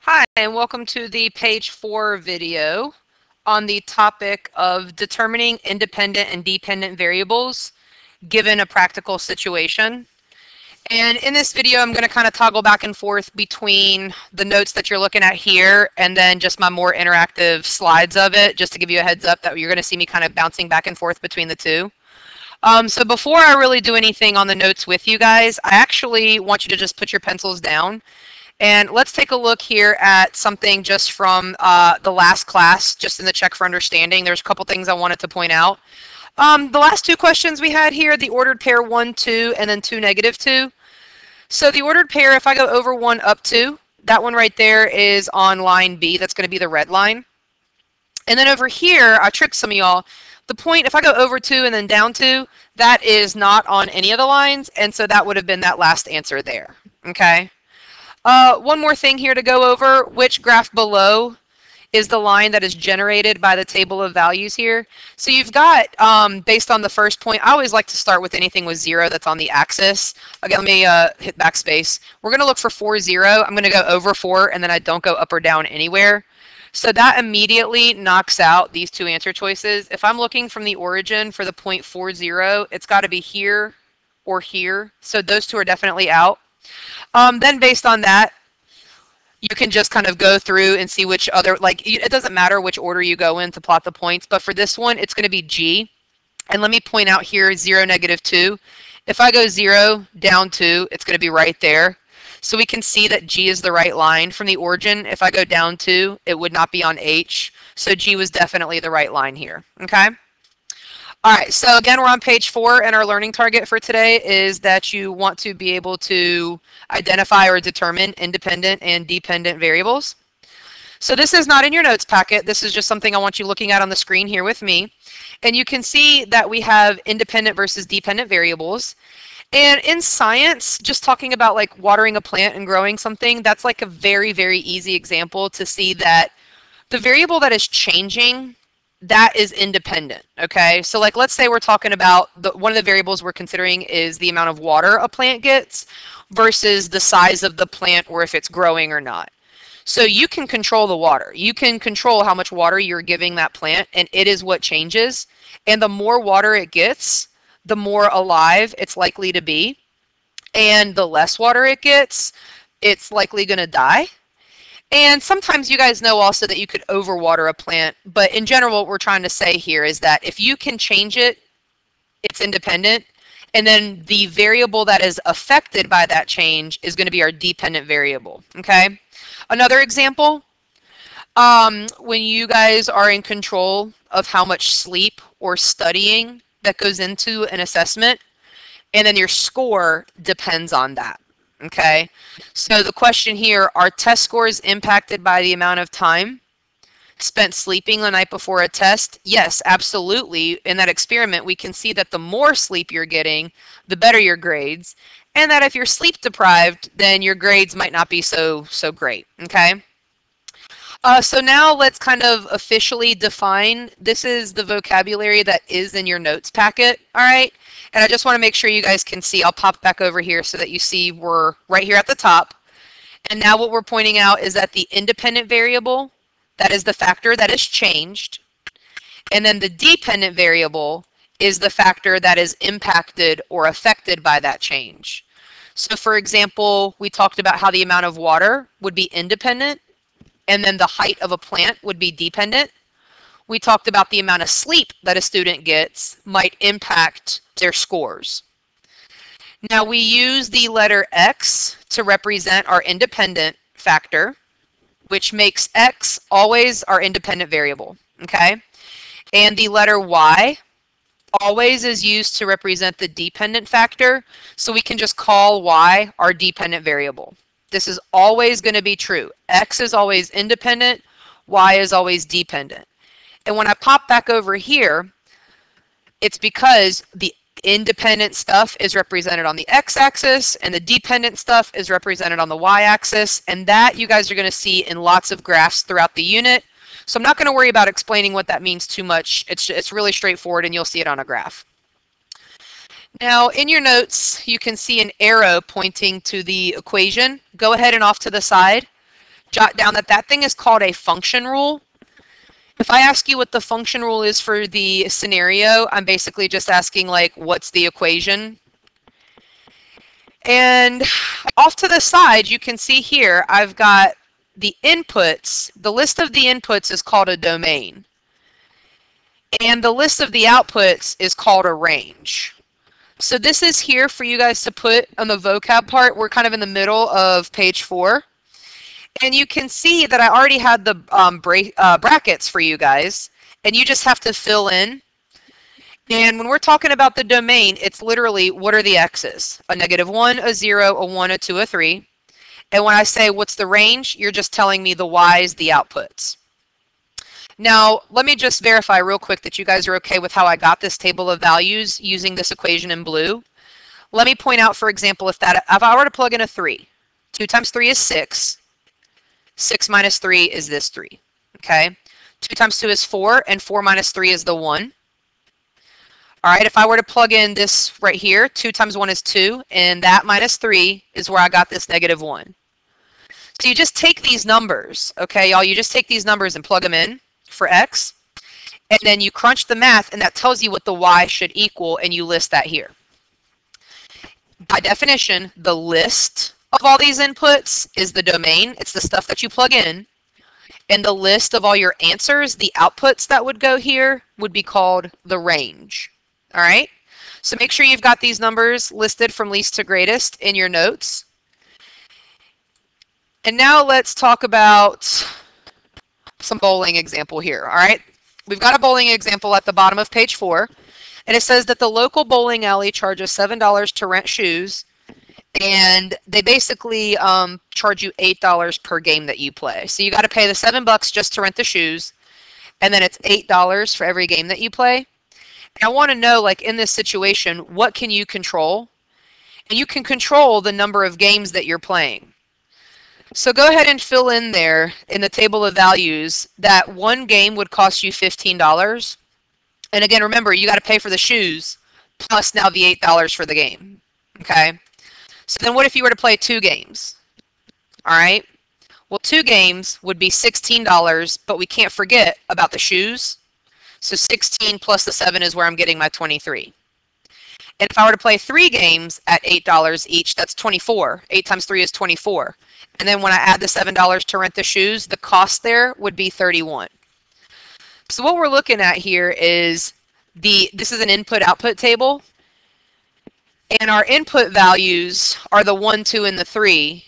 Hi, and welcome to the page 4 video on the topic of determining independent and dependent variables given a practical situation. And in this video, I'm going to kind of toggle back and forth between the notes that you're looking at here and then just my more interactive slides of it, just to give you a heads up that you're going to see me kind of bouncing back and forth between the two. So before I really do anything on the notes with you guys, I actually want you to just put your pencils down. And let's take a look here at something just from the last class, just in the check for understanding. There's a couple things I wanted to point out. The last two questions we had here, the ordered pair 1, 2, and then 2, negative 2. So the ordered pair, if I go over 1, up 2, that one right there is on line B. That's going to be the red line. And then over here, I tricked some of y'all. The point, if I go over 2 and then down 2, that is not on any of the lines, and so that would have been that last answer there, okay? One more thing here to go over, which graph below is the line that is generated by the table of values here. So you've got, based on the first point, I always like to start with anything with 0 that's on the axis. Again, let me hit backspace. We're going to look for 4, 0. I'm going to go over 4, and then I don't go up or down anywhere. So that immediately knocks out these two answer choices. If I'm looking from the origin for the point 4, 0, it's got to be here or here. So those two are definitely out. Then based on that, you can just kind of go through and see which other, like, it doesn't matter which order you go in to plot the points, but for this one, it's going to be G. And let me point out here, 0, negative 2. If I go 0, down 2, it's going to be right there. So we can see that G is the right line. From the origin, if I go down 2, it would not be on H. So G was definitely the right line here, okay? All right, so again, we're on page 4, and our learning target for today is that you want to be able to identify or determine independent and dependent variables. So this is not in your notes packet. This is just something I want you looking at on the screen here with me. And you can see that we have independent versus dependent variables. And in science, just talking about like watering a plant and growing something, that's like a very, very easy example to see that the variable that is changing, that is independent, okay? So like, let's say we're talking about one of the variables we're considering is the amount of water a plant gets versus the size of the plant or if it's growing or not. So you can control the water. You can control how much water you're giving that plant, and it is what changes. And the more water it gets, the more alive it's likely to be. And the less water it gets, it's likely going to die. And sometimes you guys know also that you could overwater a plant, but in general what we're trying to say here is that if you can change it, it's independent, and then the variable that is affected by that change is going to be our dependent variable, okay? Another example, when you guys are in control of how much sleep or studying that goes into an assessment, and then your score depends on that. Okay, so the question here, are test scores impacted by the amount of time spent sleeping the night before a test? Yes, absolutely. In that experiment, we can see that the more sleep you're getting, the better your grades, and that if you're sleep deprived, then your grades might not be so great, okay? So now let's kind of officially define, this is the vocabulary that is in your notes packet, all right? And I just want to make sure you guys can see. I'll pop back over here so that you see we're right here at the top. And now what we're pointing out is that the independent variable, that is the factor that is changed. And then the dependent variable is the factor that is impacted or affected by that change. So for example, we talked about how the amount of water would be independent, and then the height of a plant would be dependent. We talked about the amount of sleep that a student gets might impact their scores. Now we use the letter X to represent our independent factor, which makes X always our independent variable, okay? And the letter Y always is used to represent the dependent factor, so we can just call Y our dependent variable. This is always going to be true. X is always independent, Y is always dependent. And when I pop back over here, it's because the independent stuff is represented on the x-axis and the dependent stuff is represented on the y-axis, and that you guys are going to see in lots of graphs throughout the unit. So I'm not going to worry about explaining what that means too much. It's really straightforward and you'll see it on a graph. Now in your notes you can see an arrow pointing to the equation. Go ahead and off to the side jot down that that thing is called a function rule. If I ask you what the function rule is for the scenario, I'm basically just asking, like, what's the equation? And off to the side, you can see here, I've got the inputs. The list of the inputs is called a domain. And the list of the outputs is called a range. So this is here for you guys to put on the vocab part. We're kind of in the middle of page 4. And you can see that I already had the brackets for you guys. And you just have to fill in. And when we're talking about the domain, it's literally, what are the x's? A -1, a 0, a 1, a 2, a 3. And when I say, what's the range? You're just telling me the y's, the outputs. Now, let me just verify real quick that you guys are okay with how I got this table of values using this equation in blue. Let me point out, for example, if I were to plug in a 3, 2 times 3 is 6. 6 minus 3 is this 3. Okay? 2 times 2 is 4, and 4 minus 3 is the 1. All right, if I were to plug in this right here, 2 times 1 is 2, and that minus 3 is where I got this -1. So you just take these numbers, okay, y'all? You just take these numbers and plug them in for x, and then you crunch the math, and that tells you what the y should equal, and you list that here. By definition, the list of all these inputs is the domain. It's the stuff that you plug in. And the list of all your answers, the outputs that would go here, would be called the range. All right? So make sure you've got these numbers listed from least to greatest in your notes. And now let's talk about some bowling example here. All right? We've got a bowling example at the bottom of page 4. And it says that the local bowling alley charges $7 to rent shoes. And they basically charge you $8 per game that you play. So you got to pay the $7 just to rent the shoes. And then it's $8 for every game that you play. And I want to know, like, in this situation, what can you control? And you can control the number of games that you're playing. So go ahead and fill in there in the table of values that one game would cost you $15. And again, remember, you got to pay for the shoes plus now the $8 for the game. Okay? So then what if you were to play 2 games? All right? Well, 2 games would be $16, but we can't forget about the shoes. So 16 plus the 7 is where I'm getting my 23. And if I were to play 3 games at $8 each, that's 24. 8 times 3 is 24. And then when I add the $7 to rent the shoes, the cost there would be 31. So what we're looking at here is this is an input-output table. And our input values are the 1, 2, and the 3.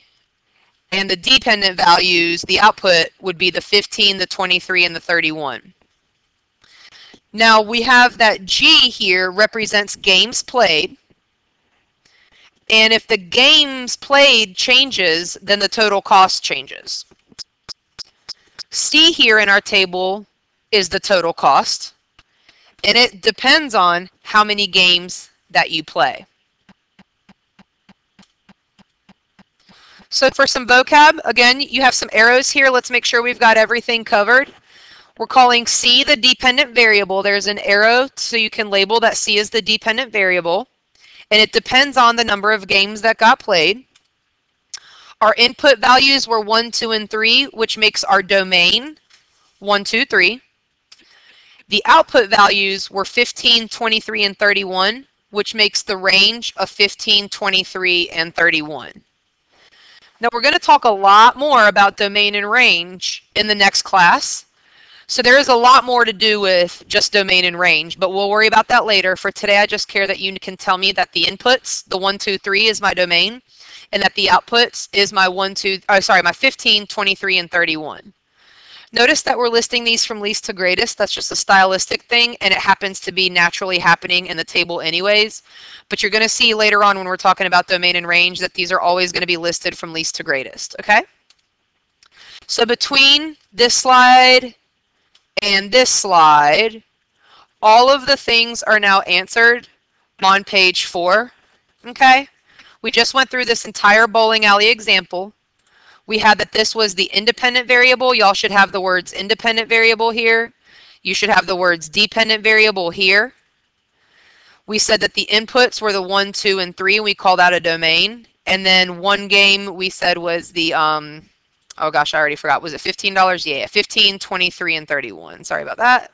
And the dependent values, the output, would be the 15, the 23, and the 31. Now we have that G here represents games played. And if the games played changes, then the total cost changes. C here in our table is the total cost. And it depends on how many games that you play. So for some vocab, again, you have some arrows here. Let's make sure we've got everything covered. We're calling C the dependent variable. There's an arrow so you can label that C is the dependent variable. And it depends on the number of games that got played. Our input values were 1, 2, and 3, which makes our domain 1, 2, 3. The output values were 15, 23, and 31, which makes the range of 15, 23, and 31. Now we're going to talk a lot more about domain and range in the next class. So there is a lot more to do with just domain and range, but we'll worry about that later. For today, I just care that you can tell me that the inputs, the 1, 2, 3 is my domain, and that the outputs is my my 15, 23, and 31. Notice that we're listing these from least to greatest. That's just a stylistic thing, and it happens to be naturally happening in the table anyways. But you're going to see later on when we're talking about domain and range that these are always going to be listed from least to greatest, okay? So between this slide and this slide, all of the things are now answered on page 4, okay? We just went through this entire bowling alley example. We had that this was the independent variable. Y'all should have the words independent variable here. You should have the words dependent variable here. We said that the inputs were the 1, 2, and 3, and we call that a domain. And then one game we said was the Oh gosh, I already forgot. Was it $15? Yeah, 15, 23, and 31. Sorry about that.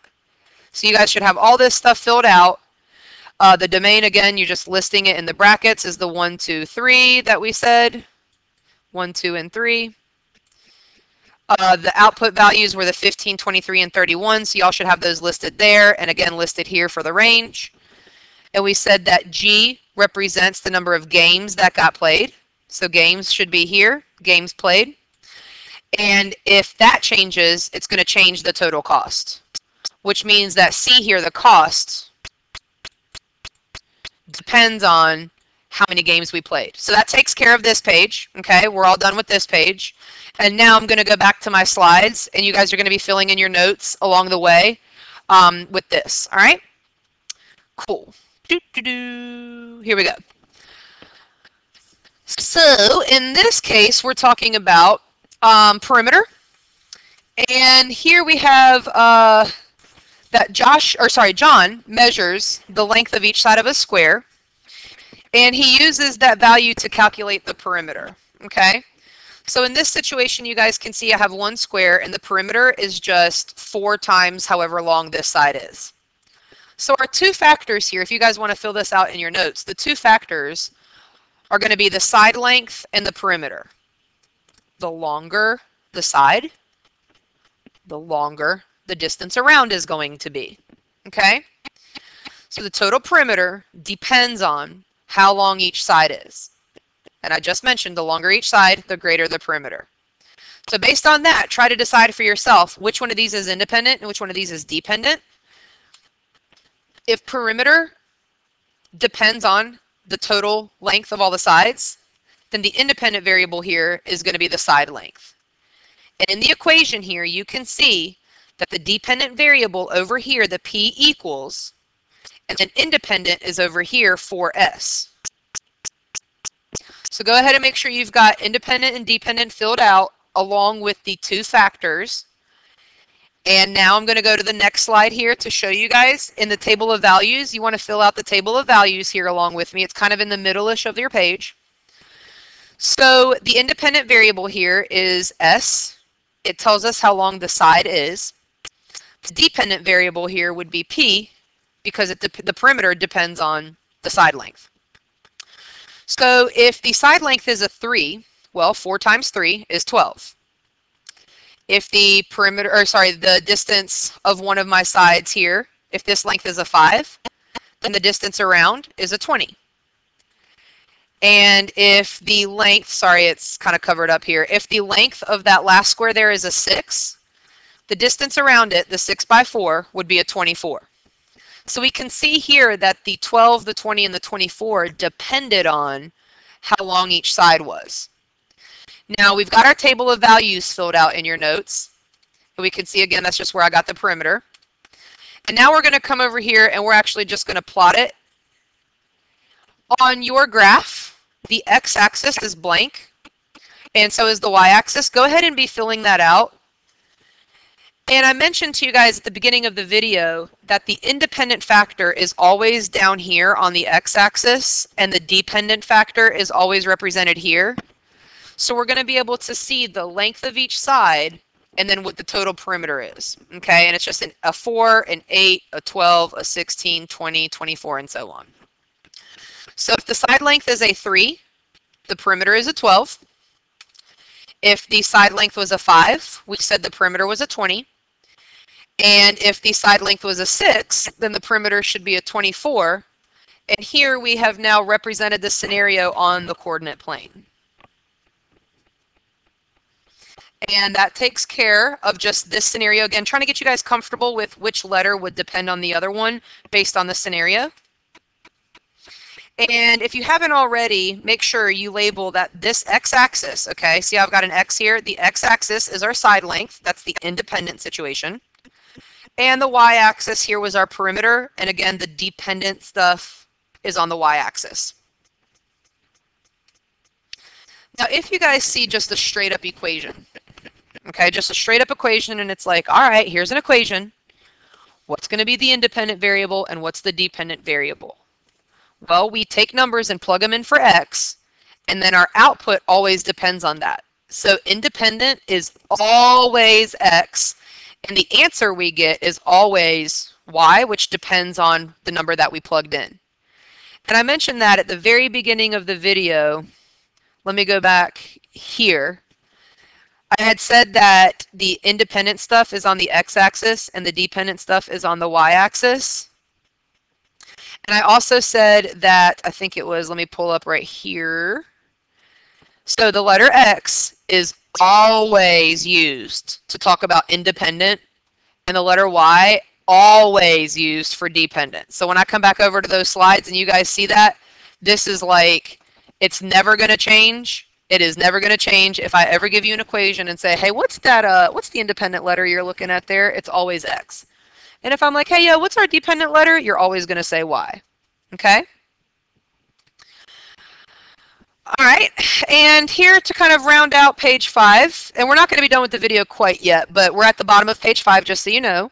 So you guys should have all this stuff filled out. The domain, again, you're just listing it in the brackets, is the 1, 2, 3 that we said. 1, 2, and 3. The output values were the 15, 23, and 31, so y'all should have those listed there, and again listed here for the range. And we said that G represents the number of games that got played. So games should be here, games played. And if that changes, it's going to change the total cost, which means that C here, the cost, depends on how many games we played. So that takes care of this page. Okay, we're all done with this page. And now I'm going to go back to my slides, and you guys are going to be filling in your notes along the way with this. All right? Cool. Here we go. So in this case, we're talking about perimeter. And here we have that John measures the length of each side of a square, and he uses that value to calculate the perimeter. Okay? So in this situation, you guys can see I have one square, and the perimeter is just 4 times however long this side is. So our two factors here, if you guys want to fill this out in your notes, the two factors are going to be the side length and the perimeter. The longer the side, the longer the distance around is going to be. Okay? So the total perimeter depends on how long each side is. And I just mentioned the longer each side, the greater the perimeter. So based on that, try to decide for yourself which one of these is independent and which one of these is dependent. If perimeter depends on the total length of all the sides, then the independent variable here is going to be the side length. And in the equation here, you can see that the dependent variable over here, the P equals, and then independent is over here for S. So go ahead and make sure you've got independent and dependent filled out along with the two factors. And now I'm going to go to the next slide here to show you guys in the table of values. You want to fill out the table of values here along with me. It's kind of in the middle-ish of your page. So the independent variable here is S. It tells us how long the side is. The dependent variable here would be P because the perimeter depends on the side length. So if the side length is a 3, well, 4 times 3 is 12. If the the distance of one of my sides here, if this length is a 5, then the distance around is a 20. And if the length, it's kind of covered up here, if the length of that last square there is a 6, the distance around it, the 6 by 4, would be a 24. So we can see here that the 12, the 20, and the 24 depended on how long each side was. Now we've got our table of values filled out in your notes. We can see again, that's just where I got the perimeter. And now we're going to come over here and we're actually just going to plot it. On your graph, the x-axis is blank, and so is the y-axis. Go ahead and be filling that out. And I mentioned to you guys at the beginning of the video that the independent factor is always down here on the x-axis, and the dependent factor is always represented here. So we're going to be able to see the length of each side and then what the total perimeter is. Okay, and it's just a 4, an 8, a 12, a 16, 20, 24, and so on. So if the side length is a 3, the perimeter is a 12. If the side length was a 5, we said the perimeter was a 20. And if the side length was a 6, then the perimeter should be a 24. And here we have now represented the scenario on the coordinate plane. And that takes care of just this scenario. Again, trying to get you guys comfortable with which letter would depend on the other one based on the scenario. And if you haven't already, make sure you label that this x-axis, okay, see I've got an x here. The x-axis is our side length. That's the independent situation. And the y-axis here was our perimeter. And again, the dependent stuff is on the y-axis. Now, if you guys see just a straight up equation, okay, just a straight up equation, and it's like, all right, here's an equation. What's going to be the independent variable and what's the dependent variable? Well, we take numbers and plug them in for x, and then our output always depends on that. So independent is always X, and the answer we get is always Y, which depends on the number that we plugged in. And I mentioned that at the very beginning of the video. Let me go back here. I had said that the independent stuff is on the x-axis and the dependent stuff is on the y-axis. And I also said that, I think it was, let me pull up right here. So the letter X is always used to talk about independent, and the letter Y always used for dependent. So when I come back over to those slides and you guys see that, this is like, it's never going to change. It is never going to change. If I ever give you an equation and say, hey, what's that? What's the independent letter you're looking at there? It's always X. And if I'm like, hey, yo, what's our dependent letter? You're always going to say Y. Okay? All right, and here to kind of round out page 5, and we're not going to be done with the video quite yet, but we're at the bottom of page 5, just so you know.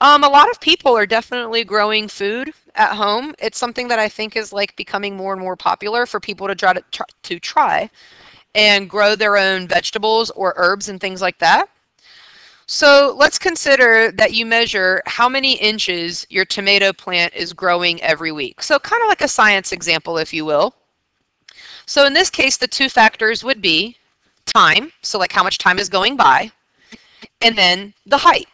A lot of people are definitely growing food at home. It's something that I think is like becoming more and more popular for people to try and grow their own vegetables or herbs and things like that. So let's consider that you measure how many inches your tomato plant is growing every week. So kind of like a science example, if you will. So in this case, the two factors would be time, so like how much time is going by, and then the height.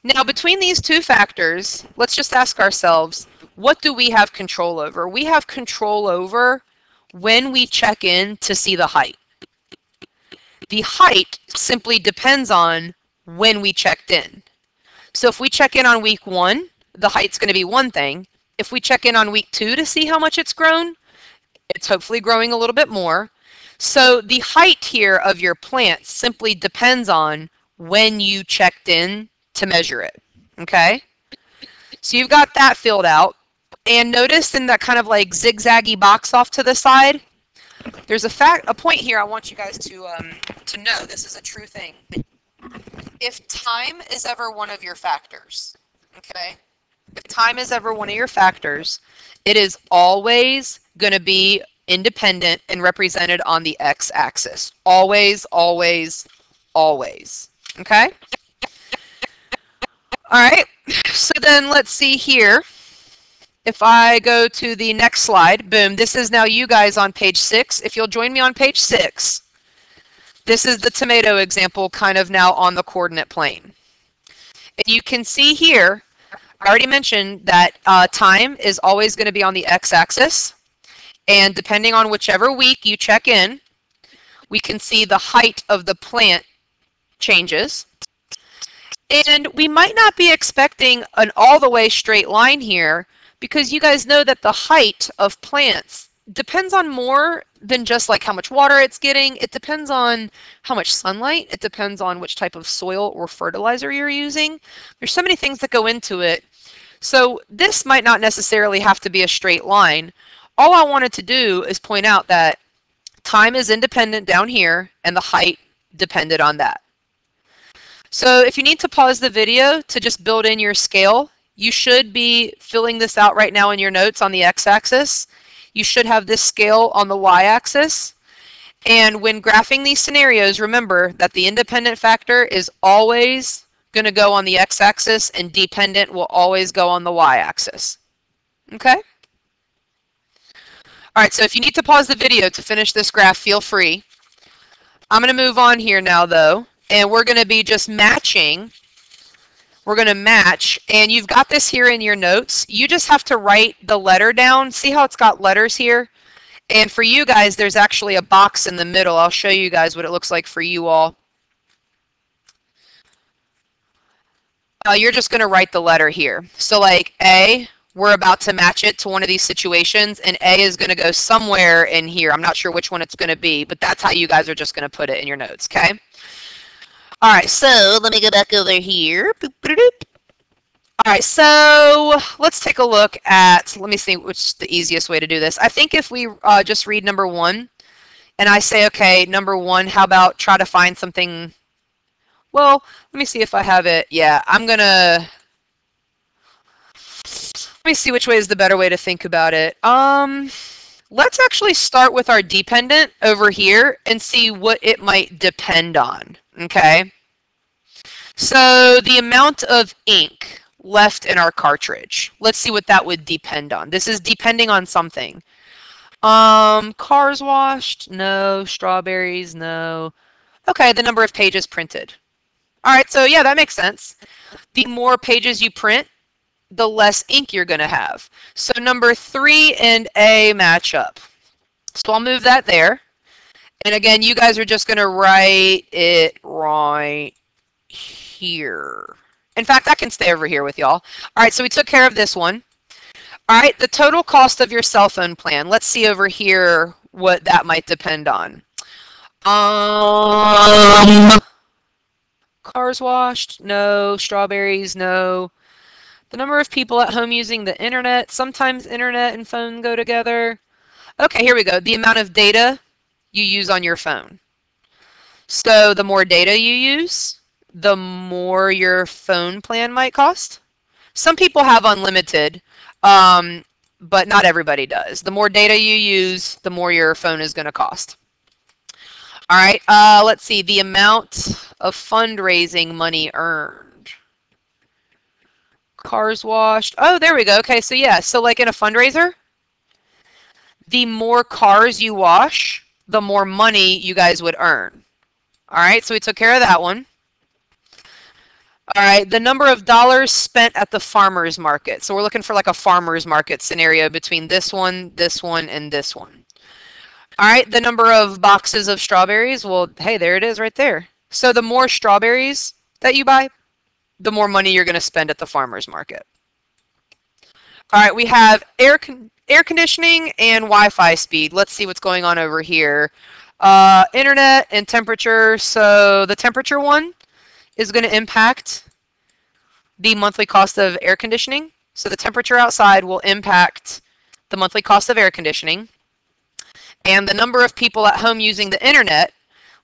Now between these two factors, let's just ask ourselves, what do we have control over? We have control over when we check in to see the height. The height simply depends on when we checked in. So if we check in on week 1, the height's going to be one thing. If we check in on week 2 to see how much it's grown, it's hopefully growing a little bit more. So the height here of your plant simply depends on when you checked in to measure it, okay? So you've got that filled out. And notice in that kind of like zigzaggy box off to the side, there's a point here I want you guys to know. This is a true thing. If time is ever one of your factors, okay? If time is ever one of your factors, it is always going to be independent and represented on the x-axis. Always, always, always. Okay? All right. So then let's see here. If I go to the next slide, boom, this is now you guys on page 6. If you'll join me on page 6, this is the tomato example kind of now on the coordinate plane. And you can see here, I already mentioned that time is always going to be on the x-axis, and depending on whichever week you check in, we can see the height of the plant changes. And we might not be expecting an all the way straight line here, because you guys know that the height of plants depends on more than just like how much water it's getting. It depends on how much sunlight. It depends on which type of soil or fertilizer you're using. There's so many things that go into it. So this might not necessarily have to be a straight line. All I wanted to do is point out that time is independent down here and the height depended on that. So if you need to pause the video to just build in your scale, you should be filling this out right now in your notes on the x-axis. You should have this scale on the y-axis. And when graphing these scenarios, remember that the independent factor is always going to go on the x-axis and dependent will always go on the y-axis. Okay? All right, so if you need to pause the video to finish this graph, feel free. I'm going to move on here now, though, and we're going to be just matching. We're going to match, and you've got this here in your notes. You just have to write the letter down. See how it's got letters here? And for you guys, there's actually a box in the middle. I'll show you guys what it looks like for you all. You're just going to write the letter here. So like A, we're about to match it to one of these situations, and A is going to go somewhere in here. I'm not sure which one it's going to be, but that's how you guys are just going to put it in your notes, okay? All right, so let me go back over here. Boop, boop, boop. All right, so let's take a look at, let me see which is the easiest way to do this. I think if we just read number 1, and I say, okay, number 1, how about try to find something, well, let me see if I have it. Yeah, I'm going to, let me see which way is the better way to think about it. Let's actually start with our dependent over here and see what it might depend on, okay? So the amount of ink left in our cartridge. Let's see what that would depend on. This is depending on something. Cars washed? No. Strawberries? No. Okay, the number of pages printed. All right, so yeah, that makes sense. The more pages you print, the less ink you're going to have. So number 3 and A match up. So I'll move that there. And again, you guys are just going to write it right here. In fact, I can stay over here with y'all. All right, so we took care of this one. All right, the total cost of your cell phone plan. Let's see over here what that might depend on. Cars washed? No. Strawberries? No. The number of people at home using the internet. Sometimes internet and phone go together. Okay, here we go. The amount of data you use on your phone. So the more data you use, the more your phone plan might cost. Some people have unlimited, but not everybody does. The more data you use, the more your phone is going to cost. All right, let's see. The amount of fundraising money earned. Cars washed. Oh, there we go. Okay, so yeah, so like in a fundraiser, the more cars you wash, the more money you guys would earn. All right, so we took care of that one. All right, the number of dollars spent at the farmer's market. So we're looking for like a farmer's market scenario between this one, and this one. All right, the number of boxes of strawberries. Well, hey, there it is right there. So the more strawberries that you buy, the more money you're going to spend at the farmer's market. All right, we have air conditioning and Wi-Fi speed. Let's see what's going on over here. Internet and temperature. So the temperature one is going to impact the monthly cost of air conditioning. So the temperature outside will impact the monthly cost of air conditioning. And the number of people at home using the internet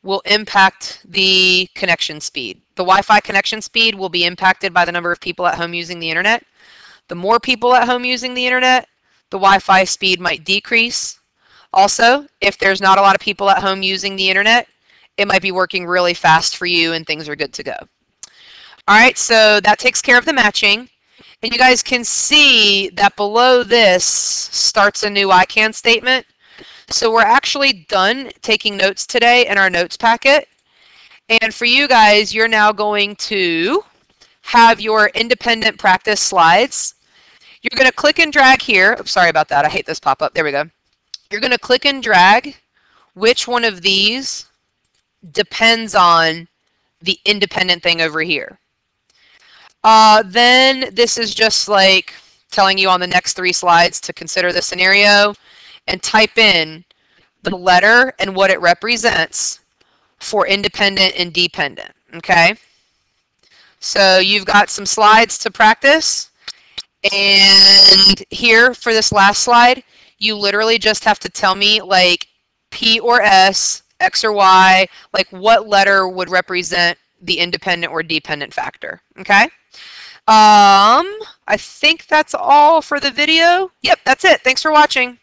will impact the connection speed. The Wi-Fi connection speed will be impacted by the number of people at home using the internet. The more people at home using the internet, the Wi-Fi speed might decrease. Also, if there's not a lot of people at home using the internet, it might be working really fast for you and things are good to go. All right, so that takes care of the matching. And you guys can see that below this starts a new ICANN statement. So we're actually done taking notes today in our notes packet. And for you guys, you're now going to have your independent practice slides. You're going to click and drag here. Oops, sorry about that. I hate this pop-up. There we go. You're going to click and drag which one of these depends on the independent thing over here. Then this is just like telling you on the next 3 slides to consider the scenario and type in the letter and what it represents for independent and dependent, okay? So you've got some slides to practice, and here for this last slide, you literally just have to tell me like P or S, X or Y, like what letter would represent the independent or dependent factor, okay? I think that's all for the video. Yep, that's it. Thanks for watching.